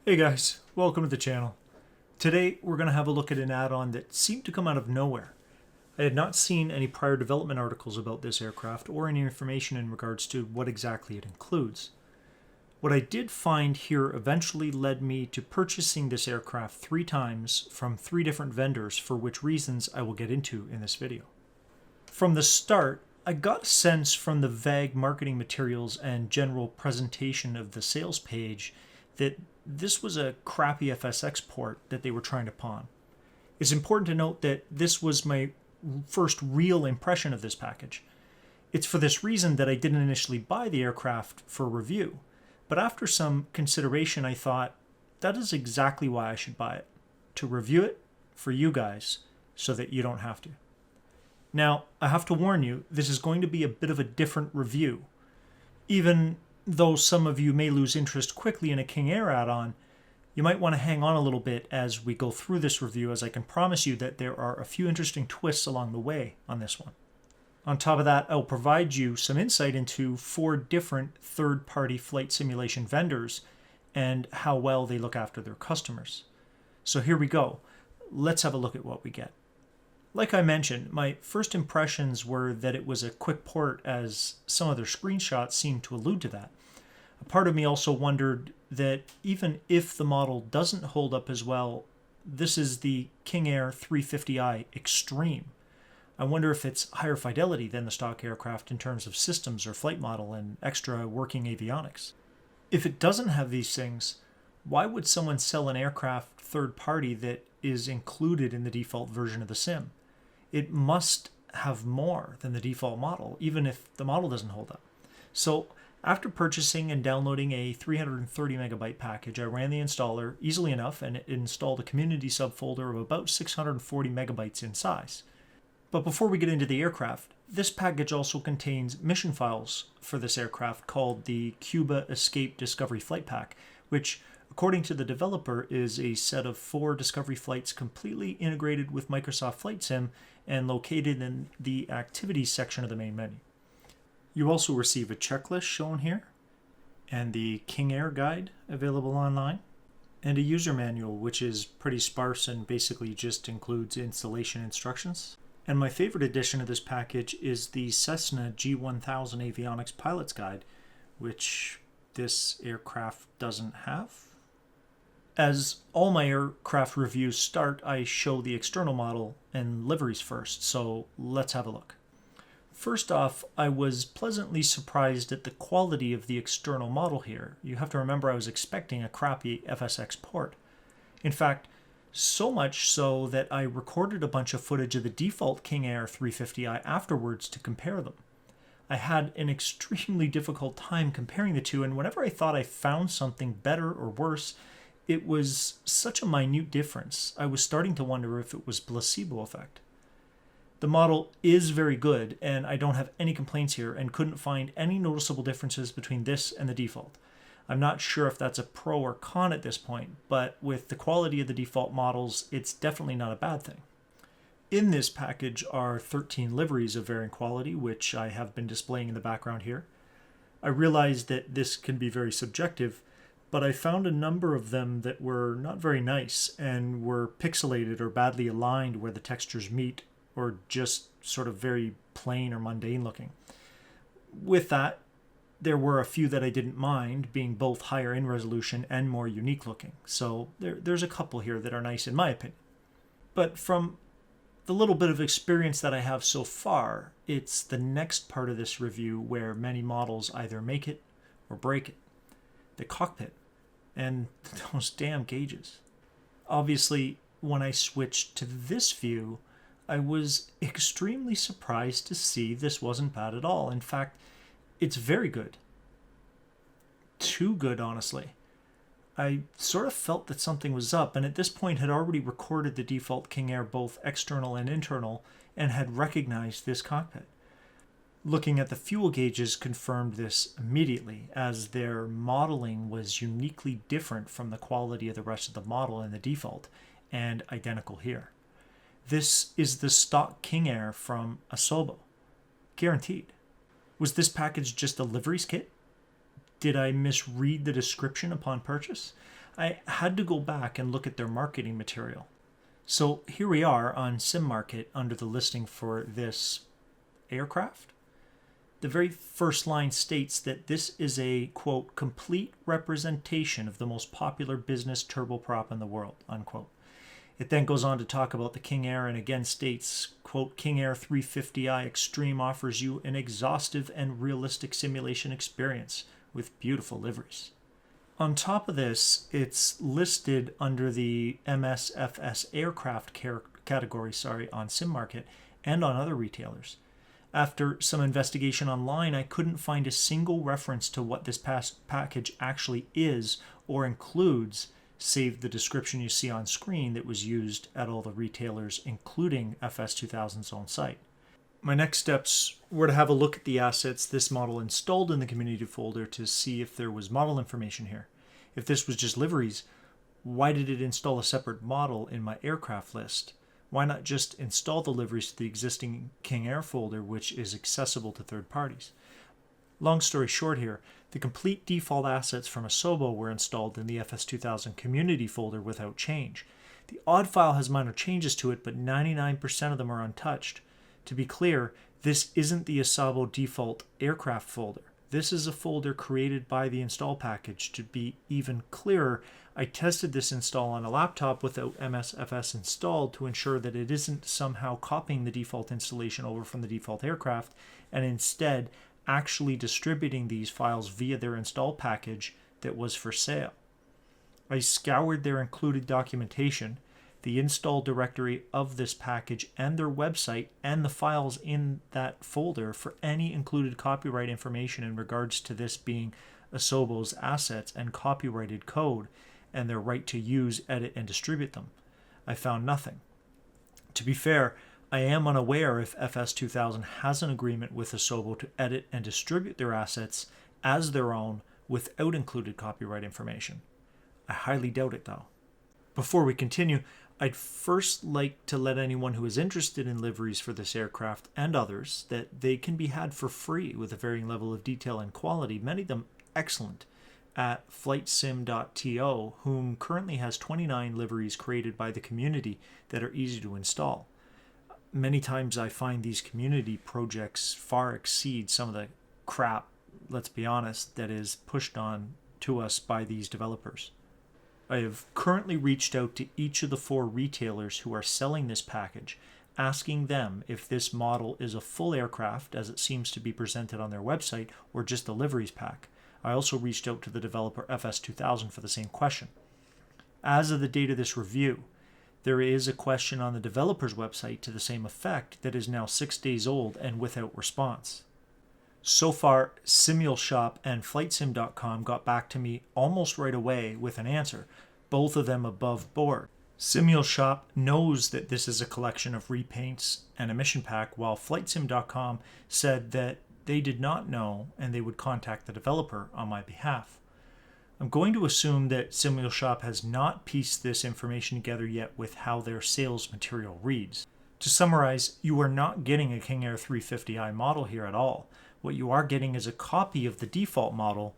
Hey guys, welcome to the channel. Today we're going to have a look at an add-on that seemed to come out of nowhere. I had not seen any prior development articles about this aircraft or any information in regards to what exactly it includes. What I did find here eventually led me to purchasing this aircraft 3 times from 3 different vendors, for which reasons I will get into in this video. From the start, I got a sense from the vague marketing materials and general presentation of the sales page that this was a crappy FSX port that they were trying to pawn. It's important to note that this was my first real impression of this package. It's for this reason that I didn't initially buy the aircraft for review, but after some consideration I thought, that is exactly why I should buy it. To review it for you guys so that you don't have to. Now, I have to warn you, this is going to be a bit of a different review. Even though some of you may lose interest quickly in a King Air add-on, you might want to hang on a little bit as we go through this review, as I can promise you that there are a few interesting twists along the way on this one. On top of that, I'll provide you some insight into 4 different third-party flight simulation vendors and how well they look after their customers. So here we go. Let's have a look at what we get. Like I mentioned, my first impressions were that it was a quick port, as some of their screenshots seemed to allude to that. A part of me also wondered that even if the model doesn't hold up as well, this is the King Air 350i eXtreme. I wonder if it's higher fidelity than the stock aircraft in terms of systems or flight model and extra working avionics. If it doesn't have these things, why would someone sell an aircraft third party that is included in the default version of the sim? It must have more than the default model, even if the model doesn't hold up. So after purchasing and downloading a 330 megabyte package, I ran the installer easily enough and it installed a community subfolder of about 640 megabytes in size. But before we get into the aircraft, this package also contains mission files for this aircraft called the Cuba Escape Discovery Flight Pack, which, according to the developer, is a set of 4 Discovery flights completely integrated with Microsoft Flight Sim and located in the Activities section of the main menu. You also receive a checklist shown here, and the King Air guide available online, and a user manual which is pretty sparse and basically just includes installation instructions. And my favorite addition of this package is the Cessna G1000 Avionics Pilot's Guide, which this aircraft doesn't have. As all my aircraft reviews start, I show the external model and liveries first, so let's have a look. First off, I was pleasantly surprised at the quality of the external model here. You have to remember I was expecting a crappy FSX port. In fact, so much so that I recorded a bunch of footage of the default King Air 350i afterwards to compare them. I had an extremely difficult time comparing the two, and whenever I thought I found something better or worse, it was such a minute difference. I was starting to wonder if it was placebo effect. The model is very good, and I don't have any complaints here and couldn't find any noticeable differences between this and the default. I'm not sure if that's a pro or con at this point, but with the quality of the default models, it's definitely not a bad thing. In this package are 13 liveries of varying quality, which I have been displaying in the background here. I realize that this can be very subjective, but I found a number of them that were not very nice and were pixelated or badly aligned where the textures meet, or just sort of very plain or mundane looking. With that, there were a few that I didn't mind, being both higher in resolution and more unique looking. So there's a couple here that are nice in my opinion. But from the little bit of experience that I have so far, it's the next part of this review where many models either make it or break it. The cockpit and those damn gauges. Obviously, when I switched to this view, I was extremely surprised to see this wasn't bad at all. In fact, it's very good. Too good, honestly. I sort of felt that something was up, and at this point had already recorded the default King Air both external and internal, and had recognized this cockpit. Looking at the fuel gauges confirmed this immediately, as their modeling was uniquely different from the quality of the rest of the model in the default, and identical here. This is the stock King Air from Asobo. Guaranteed. Was this package just a liveries kit? Did I misread the description upon purchase? I had to go back and look at their marketing material. So here we are on SimMarket under the listing for this aircraft. The very first line states that this is a, quote, complete representation of the most popular business turboprop in the world, unquote. It then goes on to talk about the King Air and again states, quote, King Air 350i eXtreme offers you an exhaustive and realistic simulation experience with beautiful liveries. On top of this, it's listed under the MSFS aircraft category on SimMarket and on other retailers. After some investigation online, I couldn't find a single reference to what this package actually is or includes, save the description you see on screen that was used at all the retailers, including FS2000's own site. My next steps were to have a look at the assets this model installed in the community folder to see if there was model information here. If this was just liveries, why did it install a separate model in my aircraft list? Why not just install the liveries to the existing King Air folder, which is accessible to third parties? Long story short here, the complete default assets from Asobo were installed in the FS2000 community folder without change. The odd file has minor changes to it, but 99% of them are untouched. To be clear, this isn't the Asobo default aircraft folder. This is a folder created by the install package. To be even clearer, I tested this install on a laptop without MSFS installed to ensure that it isn't somehow copying the default installation over from the default aircraft and instead actually distributing these files via their install package that was for sale. I scoured their included documentation, the install directory of this package, and their website and the files in that folder for any included copyright information in regards to this being Asobo's assets and copyrighted code and their right to use, edit, and distribute them. I found nothing. To be fair, I am unaware if FS2000 has an agreement with Asobo to edit and distribute their assets as their own without included copyright information. I highly doubt it though. Before we continue, I'd first like to let anyone who is interested in liveries for this aircraft and others that they can be had for free with a varying level of detail and quality, many of them excellent, at flightsim.to, whom currently has 29 liveries created by the community that are easy to install. Many times I find these community projects far exceed some of the crap, let's be honest, that is pushed on to us by these developers. I have currently reached out to each of the 4 retailers who are selling this package, asking them if this model is a full aircraft as it seems to be presented on their website or just the liveries pack. I also reached out to the developer FS2000 for the same question. As of the date of this review, there is a question on the developer's website to the same effect that is now 6 days old and without response. So far, SimulShop and FlightSim.com got back to me almost right away with an answer, both of them above board. SimulShop knows that this is a collection of repaints and a mission pack, while FlightSim.com said that they did not know and they would contact the developer on my behalf. I'm going to assume that SimulShop has not pieced this information together yet with how their sales material reads. To summarize, you are not getting a King Air 350i model here at all. What you are getting is a copy of the default model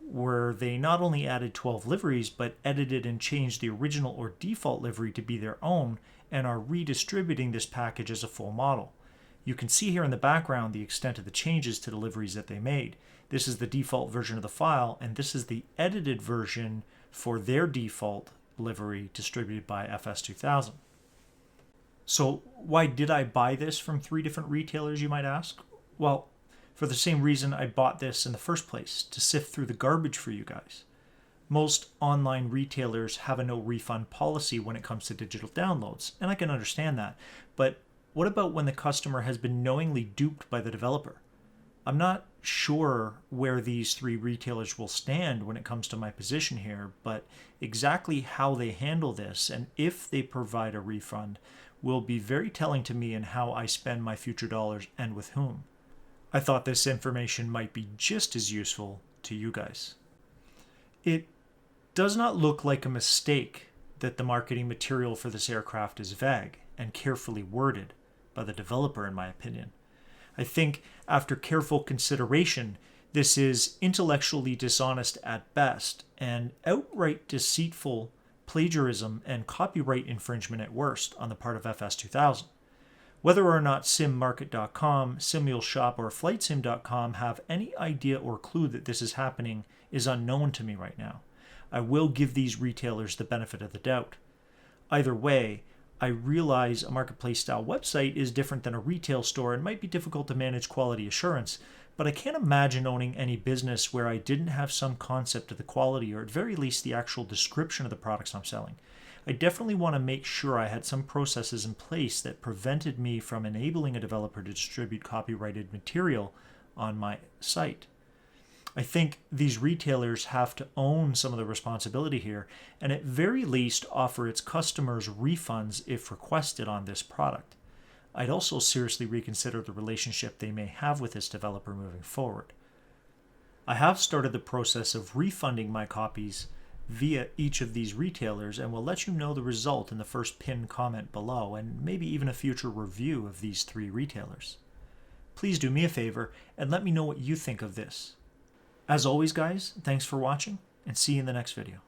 where they not only added 12 liveries but edited and changed the original or default livery to be their own and are redistributing this package as a full model. You can see here in the background the extent of the changes to the liveries that they made. This is the default version of the file, and this is the edited version for their default livery distributed by FS2000. So why did I buy this from 3 different retailers, you might ask? Well, for the same reason I bought this in the first place, to sift through the garbage for you guys. Most online retailers have a no refund policy when it comes to digital downloads, and I can understand that. But what about when the customer has been knowingly duped by the developer? I'm not sure where these 3 retailers will stand when it comes to my position here, but exactly how they handle this and if they provide a refund will be very telling to me in how I spend my future dollars and with whom. I thought this information might be just as useful to you guys. It does not look like a mistake that the marketing material for this aircraft is vague and carefully worded by the developer, in my opinion. I think after careful consideration, This is intellectually dishonest at best and outright deceitful plagiarism and copyright infringement at worst on the part of FS2000. Whether or not simmarket.com, SimulShop, or FlightSim.com have any idea or clue that this is happening is unknown to me right now. I will give these retailers the benefit of the doubt. Either way, I realize a marketplace-style website is different than a retail store and might be difficult to manage quality assurance, but I can't imagine owning any business where I didn't have some concept of the quality or at very least the actual description of the products I'm selling. I definitely want to make sure I had some processes in place that prevented me from enabling a developer to distribute copyrighted material on my site. I think these retailers have to own some of the responsibility here and at very least offer its customers refunds if requested on this product. I'd also seriously reconsider the relationship they may have with this developer moving forward. I have started the process of refunding my copies via each of these retailers and will let you know the result in the first pinned comment below and maybe even a future review of these 3 retailers. Please do me a favor and let me know what you think of this. As always, guys, thanks for watching and see you in the next video.